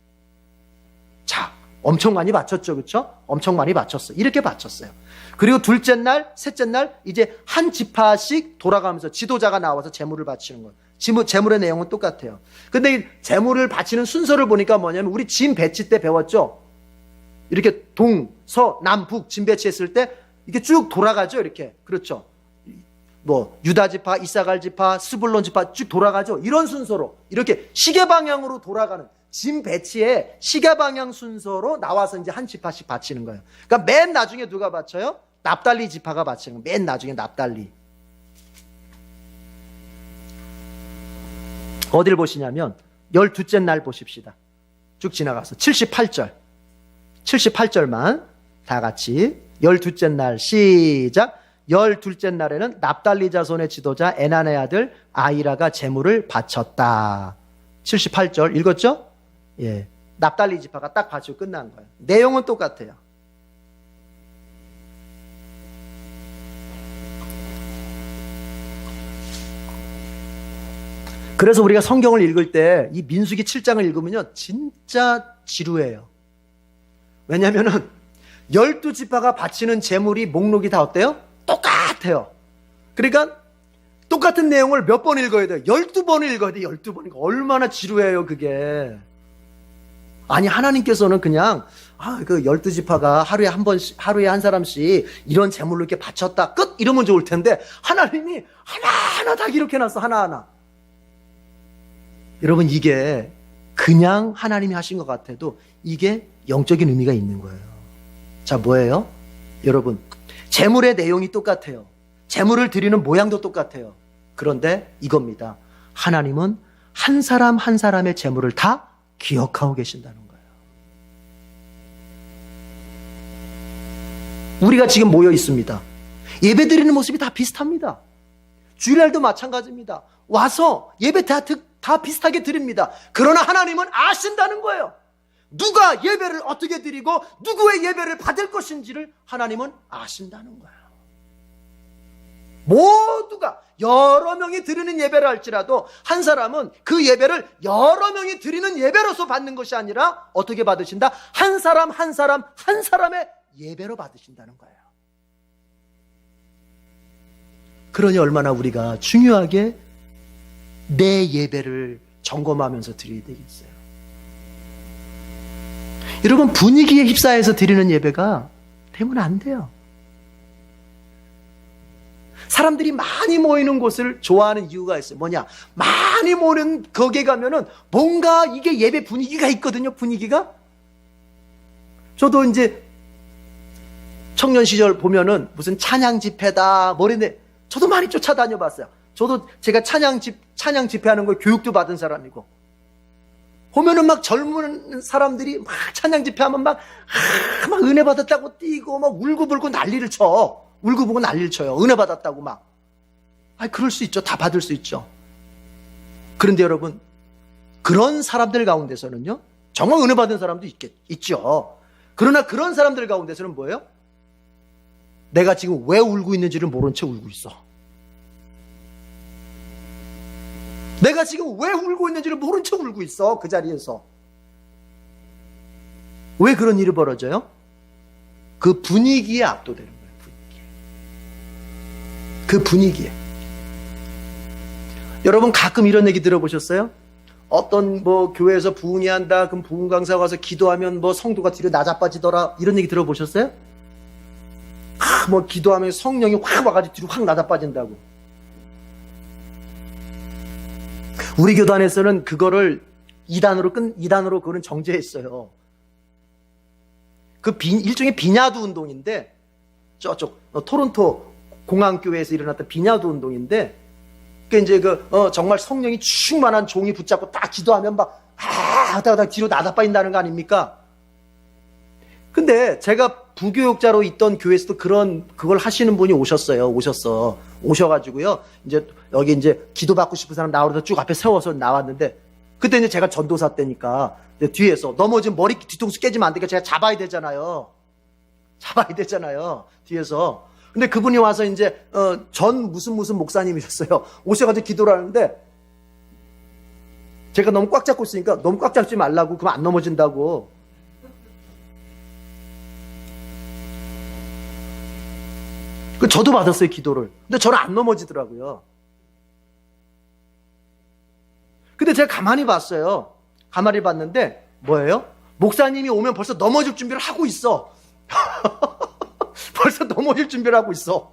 자, 엄청 많이 바쳤죠. 그렇죠? 엄청 많이 바쳤어요. 이렇게 바쳤어요. 그리고 둘째 날, 셋째 날 이제 한 지파씩 돌아가면서 지도자가 나와서 제물을 바치는 거예요. 제물의 내용은 똑같아요. 근데 이 제물을 바치는 순서를 보니까 뭐냐면 우리 짐 배치 때 배웠죠. 이렇게 동, 서, 남, 북 짐 배치했을 때 이게 쭉 돌아가죠. 이렇게. 그렇죠. 뭐 유다 지파, 이사갈 지파, 스불론 지파 쭉 돌아가죠. 이런 순서로 이렇게 시계 방향으로 돌아가는 짐 배치에 시계 방향 순서로 나와서 이제 한 지파씩 바치는 거예요. 그러니까 맨 나중에 누가 바쳐요? 납달리 지파가 바치는 거예요. 맨 나중에 납달리. 어딜 보시냐면 12째 날 보십시다. 쭉 지나가서 78절만 다 같이 12째 날 시작. 12째 날에는 납달리 자손의 지도자 에난의 아들 아이라가 제물을 바쳤다. 78절 읽었죠? 예. 납달리 지파가 딱 바치고 끝난 거예요. 내용은 똑같아요. 그래서 우리가 성경을 읽을 때 이 민수기 7장을 읽으면요 진짜 지루해요. 왜냐면은 12지파가 바치는 제물이 목록이 다 어때요? 똑같아요. 그러니까 똑같은 내용을 몇 번 읽어야 돼요? 12번을 읽어야 돼요. 12번이니까 얼마나 지루해요 그게. 아니 하나님께서는 그냥 그 12지파가 하루에 한 사람씩 이런 제물로 이렇게 바쳤다 끝 이러면 좋을 텐데 하나님이 하나하나 다 기록해놨어. 하나하나. 여러분 이게 그냥 하나님이 하신 것 같아도 이게 영적인 의미가 있는 거예요. 자 뭐예요? 여러분 제물의 내용이 똑같아요. 제물을 드리는 모양도 똑같아요. 그런데 이겁니다. 하나님은 한 사람 한 사람의 제물을 다 기억하고 계신다는 거예요. 우리가 지금 모여 있습니다. 예배 드리는 모습이 다 비슷합니다. 주일날도 마찬가지입니다. 와서 예배 다 비슷하게 드립니다. 그러나 하나님은 아신다는 거예요. 누가 예배를 어떻게 드리고 누구의 예배를 받을 것인지를 하나님은 아신다는 거예요. 모두가 여러 명이 드리는 예배를 할지라도 한 사람은 그 예배를 여러 명이 드리는 예배로서 받는 것이 아니라 어떻게 받으신다? 한 사람 한 사람의 예배로 받으신다는 거예요. 그러니 얼마나 우리가 중요하게 내 예배를 점검하면서 드려야 되겠어요. 여러분 분위기에 휩싸여서 드리는 예배가 되면 안 돼요. 사람들이 많이 모이는 곳을 좋아하는 이유가 있어요. 뭐냐? 많이 모이는 거기에 가면은 뭔가 이게 예배 분위기가 있거든요. 분위기가. 저도 이제 청년 시절 보면은 무슨 찬양 집회다 뭐랬는데 저도 많이 쫓아다녀 봤어요. 저도 제가 찬양 집회하는 걸 교육도 받은 사람이고 보면은 막 젊은 사람들이 막 찬양 집회하면 막 은혜 받았다고 뛰고 막 울고불고 난리를 쳐. 울고불고 난리를 쳐요. 은혜 받았다고 막. 그럴 수 있죠. 다 받을 수 있죠. 그런데 여러분 그런 사람들 가운데서는요 정말 은혜 받은 사람도 있죠. 그러나 그런 사람들 가운데서는 뭐예요? 내가 지금 왜 울고 있는지를 모른 채 울고 있어. 내가 지금 왜 울고 있는지를 모른 채 울고 있어. 그 자리에서. 왜 그런 일이 벌어져요? 그 분위기에 압도되는 거예요. 그 분위기에. 여러분 가끔 이런 얘기 들어보셨어요? 어떤 교회에서 부흥이 한다. 그럼 부흥 강사 가서 기도하면 성도가 뒤로 낮아빠지더라. 이런 얘기 들어보셨어요? 기도하면 성령이 확 와가지고 뒤로 확 낮아빠진다고. 우리 교단에서는 그거를 이단으로 그거는 정죄했어요. 일종의 비냐두 운동인데, 저쪽, 토론토 공항교회에서 일어났던 비냐두 운동인데, 정말 성령이 충만한 종이 붙잡고 딱 기도하면 하다가 뒤로 나다빠진다는 거 아닙니까? 근데 제가 부교육자로 있던 교회에서도 그걸 하시는 분이 오셔가지고요. 여기 기도받고 싶은 사람 나오면서 쭉 앞에 세워서 나왔는데, 그때 제가 전도사 때니까, 뒤에서 넘어지면 머리 뒤통수 깨지면 안 되니까 제가 잡아야 되잖아요. 뒤에서. 근데 그분이 와서 전 무슨 목사님이셨어요. 오셔가지고 기도를 하는데, 제가 너무 꽉 잡고 있으니까 너무 꽉 잡지 말라고, 그럼 안 넘어진다고. 저도 받았어요, 기도를. 근데 저는 안 넘어지더라고요. 근데 제가 가만히 봤어요. 가만히 봤는데, 뭐예요? 목사님이 오면 벌써 넘어질 준비를 하고 있어. 벌써 넘어질 준비를 하고 있어.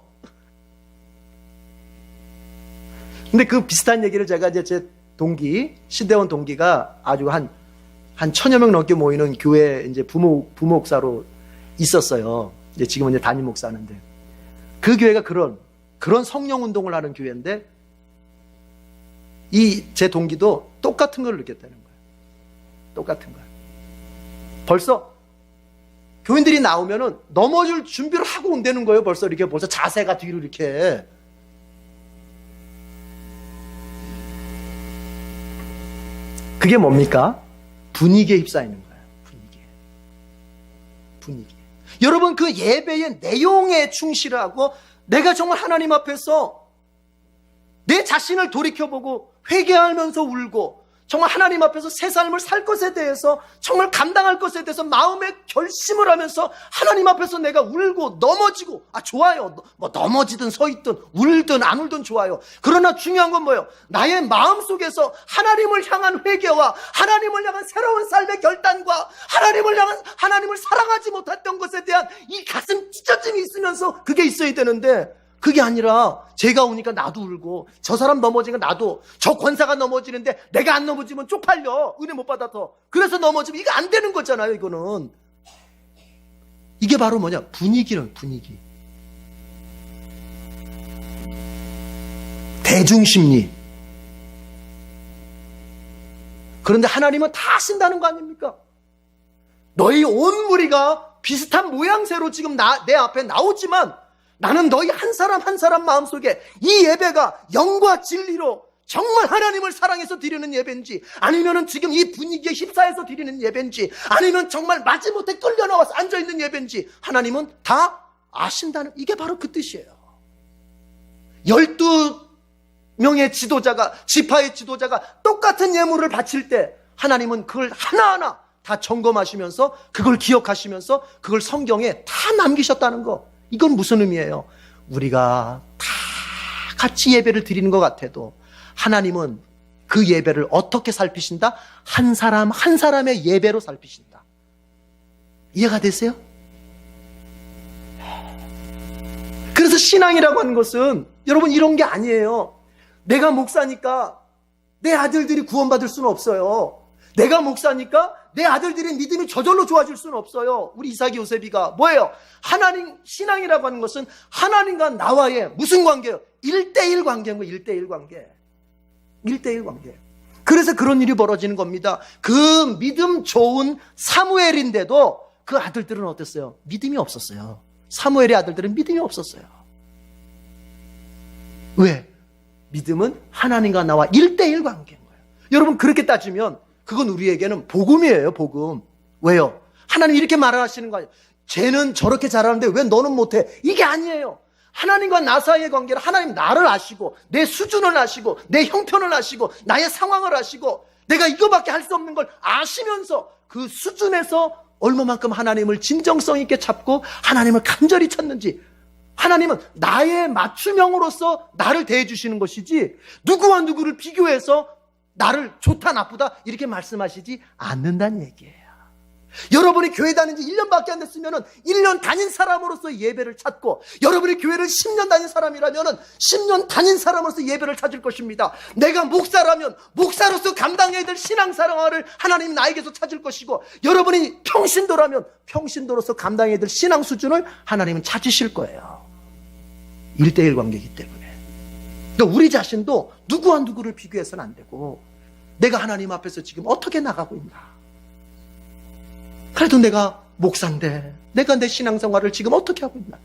근데 그 비슷한 얘기를 제가 제 신대원 동기가 아주 한 1000여 명 넘게 모이는 교회 부목사로 있었어요. 지금은 담임 목사인데. 그 교회가 그런 성령 운동을 하는 교회인데, 제 동기도 똑같은 걸 느꼈다는 거예요. 똑같은 거예요. 벌써 교인들이 나오면은 넘어질 준비를 하고 온다는 거예요. 벌써 자세가 뒤로 이렇게. 그게 뭡니까? 분위기에 휩싸이는 거예요. 분위기에. 여러분, 그 예배의 내용에 충실하고 내가 정말 하나님 앞에서 내 자신을 돌이켜보고 회개하면서 울고 정말 하나님 앞에서 새 삶을 살 것에 대해서, 정말 감당할 것에 대해서 마음의 결심을 하면서 하나님 앞에서 내가 울고 넘어지고, 좋아요. 넘어지든 서있든 울든 안 울든 좋아요. 그러나 중요한 건 뭐예요? 나의 마음 속에서 하나님을 향한 회개와 하나님을 향한 새로운 삶의 결단과 하나님을 사랑하지 못했던 것에 대한 이 가슴 찢어짐이 있으면서 그게 있어야 되는데, 그게 아니라 제가 오니까 나도 울고, 저 사람 넘어지니까 나도, 저 권사가 넘어지는데 내가 안 넘어지면 쪽팔려, 은혜 못 받아서. 그래서 넘어지면 이거 안 되는 거잖아요. 이거는. 이게 바로 뭐냐? 분위기는 분위기. 대중심리. 그런데 하나님은 다 아신다는 거 아닙니까? 너희 온 무리가 비슷한 모양새로 지금 내 앞에 나오지만, 나는 너희 한 사람 한 사람 마음속에 이 예배가 영과 진리로 정말 하나님을 사랑해서 드리는 예배인지, 아니면은 지금 이 분위기에 휩싸여서 드리는 예배인지, 아니면 정말 마지못해 끌려 나와서 앉아있는 예배인지, 하나님은 다 아신다는, 이게 바로 그 뜻이에요. 12명의 지도자가, 지파의 지도자가 똑같은 예물을 바칠 때 하나님은 그걸 하나하나 다 점검하시면서, 그걸 기억하시면서 그걸 성경에 다 남기셨다는 거. 이건 무슨 의미예요? 우리가 다 같이 예배를 드리는 것 같아도 하나님은 그 예배를 어떻게 살피신다? 한 사람 한 사람의 예배로 살피신다. 이해가 되세요? 그래서 신앙이라고 하는 것은 여러분 이런 게 아니에요. 내가 목사니까 내 아들들이 구원받을 수는 없어요. 내가 목사니까 내 아들들의 믿음이 저절로 좋아질 수는 없어요. 우리 이삭이 요셉이가 뭐예요? 하나님, 신앙이라고 하는 것은 하나님과 나와의 무슨 관계예요? 1대1 관계인 거예요. 1대1 관계. 1대1 관계. 그래서 그런 일이 벌어지는 겁니다. 그 믿음 좋은 사무엘인데도 그 아들들은 어땠어요? 믿음이 없었어요. 사무엘의 아들들은 믿음이 없었어요. 왜? 믿음은 하나님과 나와 1대1 관계인 거예요. 여러분 그렇게 따지면 그건 우리에게는 복음이에요. 복음. 왜요? 하나님 이렇게 말하시는 거 아니에요. 쟤는 저렇게 잘하는데 왜 너는 못해? 이게 아니에요. 하나님과 나 사이의 관계를 하나님 나를 아시고 내 수준을 아시고 내 형편을 아시고 나의 상황을 아시고 내가 이거밖에 할 수 없는 걸 아시면서 그 수준에서 얼마만큼 하나님을 진정성 있게 찾고 하나님을 간절히 찾는지, 하나님은 나의 맞춤형으로서 나를 대해 주시는 것이지 누구와 누구를 비교해서 나를 좋다 나쁘다 이렇게 말씀하시지 않는다는 얘기예요. 여러분이 교회 다닌 지 1년밖에 안 됐으면 1년 다닌 사람으로서 예배를 찾고, 여러분이 교회를 10년 다닌 사람이라면 10년 다닌 사람으로서 예배를 찾을 것입니다. 내가 목사라면 목사로서 감당해야 될 신앙생활을 하나님이 나에게서 찾을 것이고, 여러분이 평신도라면 평신도로서 감당해야 될 신앙 수준을 하나님은 찾으실 거예요. 1대1 관계이기 때문에. 그러니까 우리 자신도 누구와 누구를 비교해서는 안 되고, 내가 하나님 앞에서 지금 어떻게 나가고 있나, 그래도 내가 목사인데 내가 내 신앙생활을 지금 어떻게 하고 있나,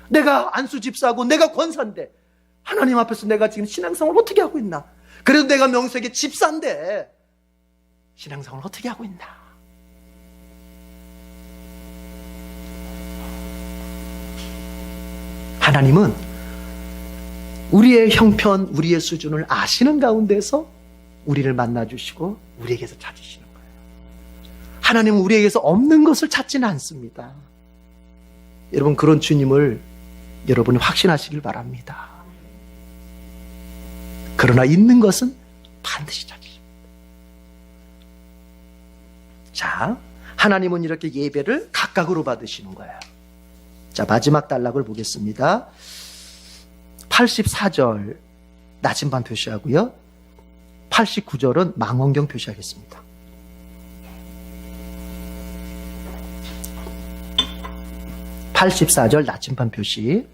내가 안수 집사고 내가 권사인데 하나님 앞에서 내가 지금 신앙생활을 어떻게 하고 있나, 그래도 내가 명색의 집사인데 신앙생활을 어떻게 하고 있나. 하나님은 우리의 형편, 우리의 수준을 아시는 가운데서 우리를 만나주시고 우리에게서 찾으시는 거예요. 하나님은 우리에게서 없는 것을 찾지는 않습니다. 여러분, 그런 주님을 여러분이 확신하시길 바랍니다. 그러나 있는 것은 반드시 찾으십니다. 자, 하나님은 이렇게 예배를 각각으로 받으시는 거예요. 자, 마지막 단락을 보겠습니다. 84절 나침반 표시하고요, 89절은 망원경 표시하겠습니다. 84절 나침반 표시,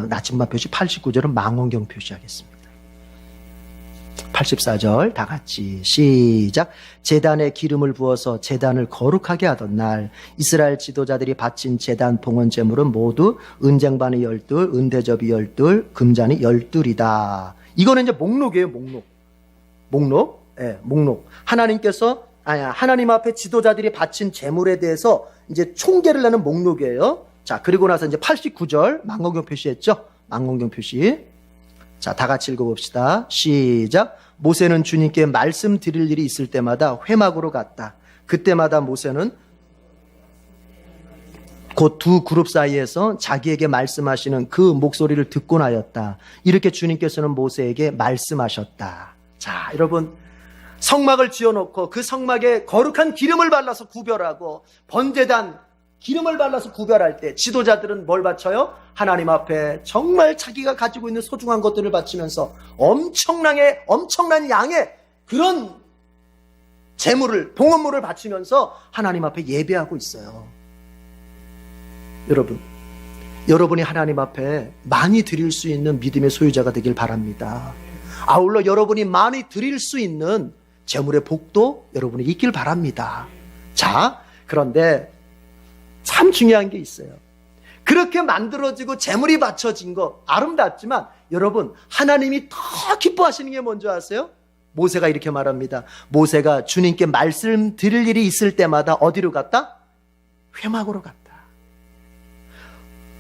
나침반 표시, 89절은 망원경 표시하겠습니다. 84절 다 같이 시작. 제단에 기름을 부어서 제단을 거룩하게 하던 날 이스라엘 지도자들이 바친 제단 봉헌 제물은 모두 은쟁반이 12, 은대접이 12, 금잔이 12이다. 이거는 이제 목록이에요. 목록. 예, 목록. 하나님 앞에 지도자들이 바친 제물에 대해서 이제 총계를 내는 목록이에요. 자, 그리고 나서 이제 89절 망원경 표시했죠? 망원경 표시. 자, 다 같이 읽어봅시다. 시작. 모세는 주님께 말씀드릴 일이 있을 때마다 회막으로 갔다. 그때마다 모세는 곧 두 그룹 사이에서 자기에게 말씀하시는 그 목소리를 듣곤 하였다. 이렇게 주님께서는 모세에게 말씀하셨다. 자, 여러분, 성막을 지어놓고 그 성막에 거룩한 기름을 발라서 구별하고, 번제단 기름을 발라서 구별할 때 지도자들은 뭘 바쳐요? 하나님 앞에 정말 자기가 가지고 있는 소중한 것들을 바치면서 엄청난 양의 그런 제물을, 봉헌물을 바치면서 하나님 앞에 예배하고 있어요. 여러분이 하나님 앞에 많이 드릴 수 있는 믿음의 소유자가 되길 바랍니다. 아울러 여러분이 많이 드릴 수 있는 제물의 복도 여러분이 있길 바랍니다. 자, 그런데 참 중요한 게 있어요. 그렇게 만들어지고 제물이 바쳐진 거 아름답지만, 여러분, 하나님이 더 기뻐하시는 게 뭔지 아세요? 모세가 이렇게 말합니다. 모세가 주님께 말씀 드릴 일이 있을 때마다 어디로 갔다? 회막으로 갔다.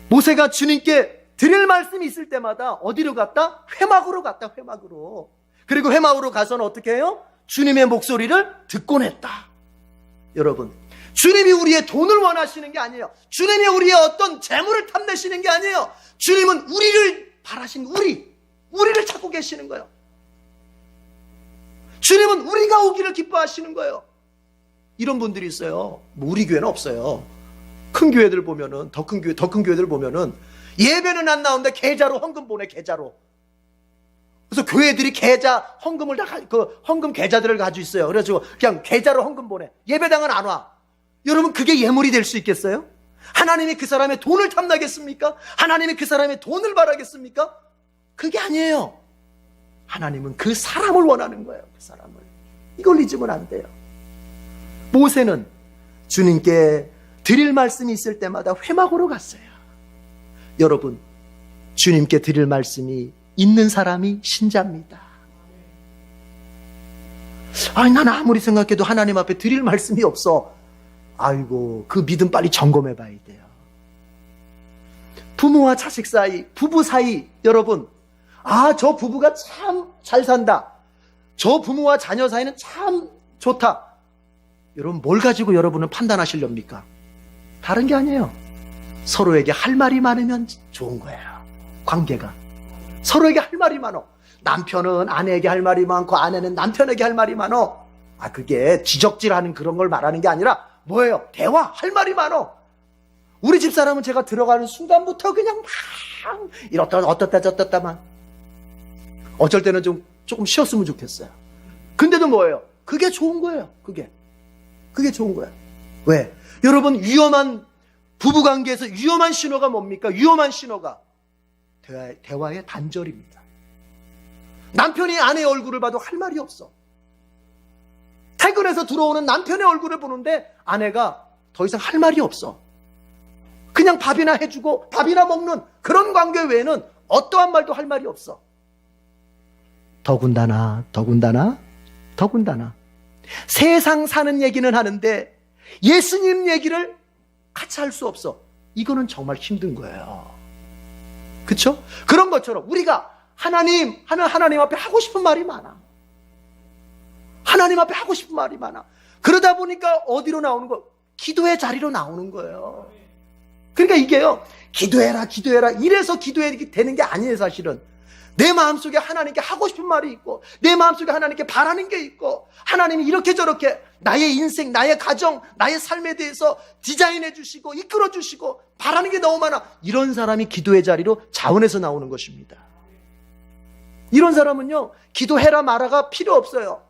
모세가 주님께 드릴 말씀이 있을 때마다 어디로 갔다? 회막으로 갔다. 회막으로. 그리고 회막으로 가서는 어떻게 해요? 주님의 목소리를 듣곤 했다. 여러분, 주님이 우리의 돈을 원하시는 게 아니에요. 주님이 우리의 어떤 재물을 탐내시는 게 아니에요. 주님은 우리를 바라신 우리를 찾고 계시는 거예요. 주님은 우리가 오기를 기뻐하시는 거예요. 이런 분들이 있어요. 뭐 우리 교회는 없어요. 큰 교회들 보면은, 더 큰 교회들 보면은 예배는 안 나오는데 계좌로 헌금 보내, 계좌로. 그래서 교회들이 계좌 헌금을 헌금 계좌들을 가지고 있어요. 그래서 그냥 계좌로 헌금 보내. 예배당은 안 와. 여러분, 그게 예물이 될 수 있겠어요? 하나님이 그 사람의 돈을 탐나겠습니까? 하나님이 그 사람의 돈을 바라겠습니까? 그게 아니에요. 하나님은 그 사람을 원하는 거예요. 그 사람을. 이걸 잊으면 안 돼요. 모세는 주님께 드릴 말씀이 있을 때마다 회막으로 갔어요. 여러분, 주님께 드릴 말씀이 있는 사람이 신자입니다. 아니, 나는 아무리 생각해도 하나님 앞에 드릴 말씀이 없어. 아이고, 그 믿음 빨리 점검해 봐야 돼요. 부모와 자식 사이, 부부 사이, 여러분, 저 부부가 참 잘 산다. 저 부모와 자녀 사이는 참 좋다. 여러분, 뭘 가지고 여러분은 판단하시렵니까? 다른 게 아니에요. 서로에게 할 말이 많으면 좋은 거예요. 관계가. 서로에게 할 말이 많어. 남편은 아내에게 할 말이 많고 아내는 남편에게 할 말이 많어. 그게 지적질하는 그런 걸 말하는 게 아니라 뭐예요? 대화, 할 말이 많어. 우리 집사람은 제가 들어가는 순간부터 그냥 막 이렇다 어떻다 저떻다만. 어쩔 때는 조금 쉬었으면 좋겠어요. 근데도 뭐예요? 그게 좋은 거예요. 그게 좋은 거예요. 왜? 여러분, 위험한 부부관계에서 위험한 신호가 뭡니까? 위험한 신호가 대화의 단절입니다. 남편이 아내의 얼굴을 봐도 할 말이 없어. 퇴근해서 들어오는 남편의 얼굴을 보는데 아내가 더 이상 할 말이 없어. 그냥 밥이나 해주고 밥이나 먹는 그런 관계 외에는 어떠한 말도 할 말이 없어. 더군다나 세상 사는 얘기는 하는데 예수님 얘기를 같이 할 수 없어. 이거는 정말 힘든 거예요. 그렇죠? 그런 것처럼 우리가 하나님 하면 하나님 앞에 하고 싶은 말이 많아. 하나님 앞에 하고 싶은 말이 많아. 그러다 보니까 어디로 나오는 거? 기도의 자리로 나오는 거예요. 그러니까 이게요, 기도해라 이래서 기도해야 되는 게 아니에요. 사실은 내 마음속에 하나님께 하고 싶은 말이 있고 내 마음속에 하나님께 바라는 게 있고 하나님이 이렇게 저렇게 나의 인생, 나의 가정, 나의 삶에 대해서 디자인해 주시고 이끌어 주시고 바라는 게 너무 많아. 이런 사람이 기도의 자리로 자원해서 나오는 것입니다. 이런 사람은요, 기도해라 마라가 필요 없어요.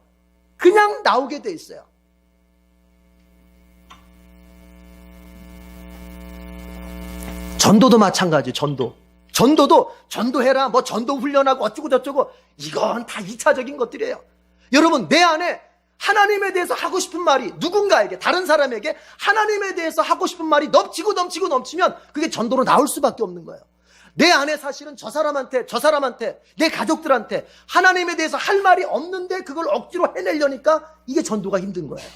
그냥 나오게 돼 있어요. 전도도 마찬가지. 전도도 전도해라, 뭐 전도 훈련하고 어쩌고 저쩌고, 이건 다 2차적인 것들이에요. 여러분, 내 안에 하나님에 대해서 하고 싶은 말이 누군가에게, 다른 사람에게 하나님에 대해서 하고 싶은 말이 넘치면 그게 전도로 나올 수밖에 없는 거예요. 내 안에 사실은 저 사람한테, 내 가족들한테 하나님에 대해서 할 말이 없는데 그걸 억지로 해내려니까 이게 전도가 힘든 거예요.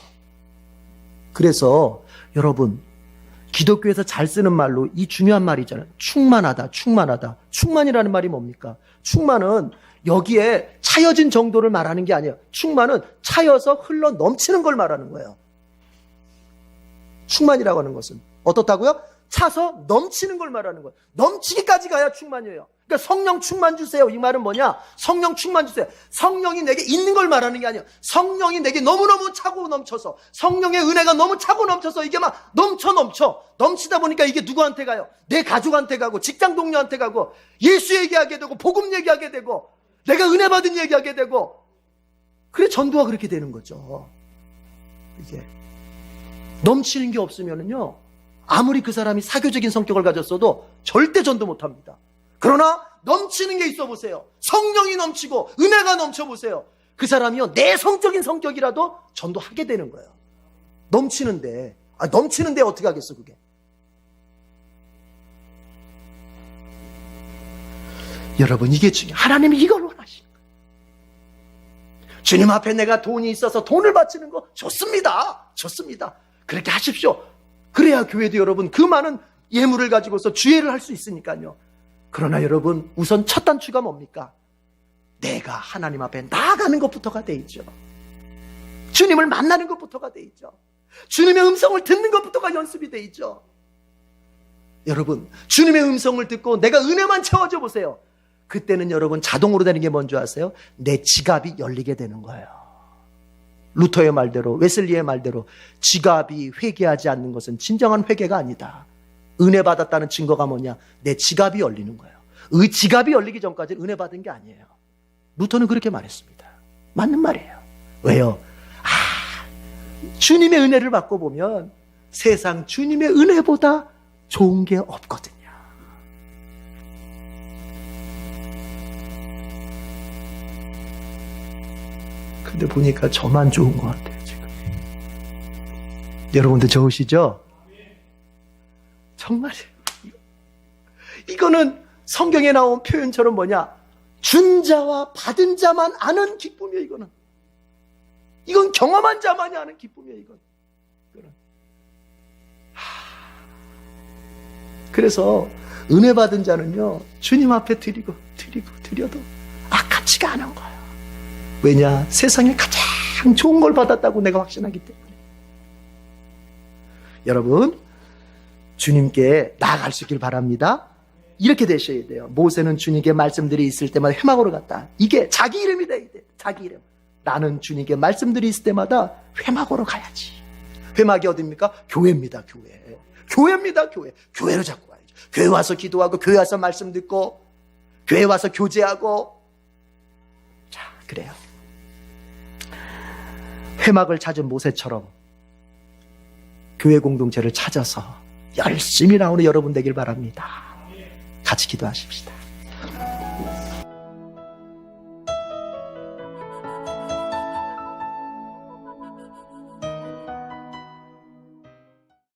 그래서 여러분, 기독교에서 잘 쓰는 말로 이 중요한 말이 있잖아요. 충만하다. 충만이라는 말이 뭡니까? 충만은 여기에 차여진 정도를 말하는 게 아니에요. 충만은 차여서 흘러 넘치는 걸 말하는 거예요. 충만이라고 하는 것은 어떻다고요? 차서 넘치는 걸 말하는 거예요. 넘치기까지 가야 충만이에요. 그러니까 성령 충만 주세요. 이 말은 뭐냐? 성령 충만 주세요. 성령이 내게 있는 걸 말하는 게 아니에요. 성령이 내게 너무너무 차고 넘쳐서, 성령의 은혜가 너무 차고 넘쳐서 이게 막 넘치다 보니까 이게 누구한테 가요? 내 가족한테 가고, 직장 동료한테 가고, 예수 얘기하게 되고, 복음 얘기하게 되고, 내가 은혜 받은 얘기하게 되고, 그래 전도가 그렇게 되는 거죠. 이게 넘치는 게 없으면은요, 아무리 그 사람이 사교적인 성격을 가졌어도 절대 전도 못합니다. 그러나 넘치는 게 있어 보세요. 성령이 넘치고 은혜가 넘쳐 보세요. 그 사람이요, 내성적인 성격이라도 전도하게 되는 거예요. 넘치는데 어떻게 하겠어 그게. 여러분, 이게 중요해요. 하나님이 이걸 원하시는 거예요. 주님 앞에 내가 돈이 있어서 돈을 바치는 거 좋습니다. 그렇게 하십시오. 그래야 교회도 여러분 그 많은 예물을 가지고서 주례를 할 수 있으니까요. 그러나 여러분, 우선 첫 단추가 뭡니까? 내가 하나님 앞에 나아가는 것부터가 돼 있죠. 주님을 만나는 것부터가 돼 있죠. 주님의 음성을 듣는 것부터가 연습이 돼 있죠. 여러분, 주님의 음성을 듣고 내가 은혜만 채워줘 보세요. 그때는 여러분 자동으로 되는 게 뭔지 아세요? 내 지갑이 열리게 되는 거예요. 루터의 말대로, 웨슬리의 말대로 지갑이 회개하지 않는 것은 진정한 회개가 아니다. 은혜 받았다는 증거가 뭐냐? 내 지갑이 열리는 거예요. 지갑이 열리기 전까지는 은혜 받은 게 아니에요. 루터는 그렇게 말했습니다. 맞는 말이에요. 왜요? 주님의 은혜를 받고 보면 세상 주님의 은혜보다 좋은 게 없거든요. 근데 보니까 저만 좋은 것 같아요, 지금. 여러분도 좋으시죠? 정말 이거는 성경에 나온 표현처럼 뭐냐? 준 자와 받은 자만 아는 기쁨이에요. 이거는 이건 경험한 자만이 아는 기쁨이에요, 이건. 그래서 은혜 받은 자는요, 주님 앞에 드려도 아깝지가 않은 거예요. 왜냐? 세상에 가장 좋은 걸 받았다고 내가 확신하기 때문에. 여러분, 주님께 나아갈 수 있길 바랍니다. 이렇게 되셔야 돼요. 모세는 주님께 말씀들이 있을 때마다 회막으로 갔다. 이게 자기 이름이 돼야 돼. 자기 이름. 나는 주님께 말씀들이 있을 때마다 회막으로 가야지. 회막이 어디입니까? 교회입니다. 교회. 교회입니다. 교회. 교회로 자꾸 가야죠. 교회 와서 기도하고, 교회 와서 말씀 듣고, 교회 와서 교제하고. 자, 그래요. 회막을 찾은 모세처럼 교회 공동체를 찾아서 열심히 나오는 여러분 되길 바랍니다. 같이 기도하십시다.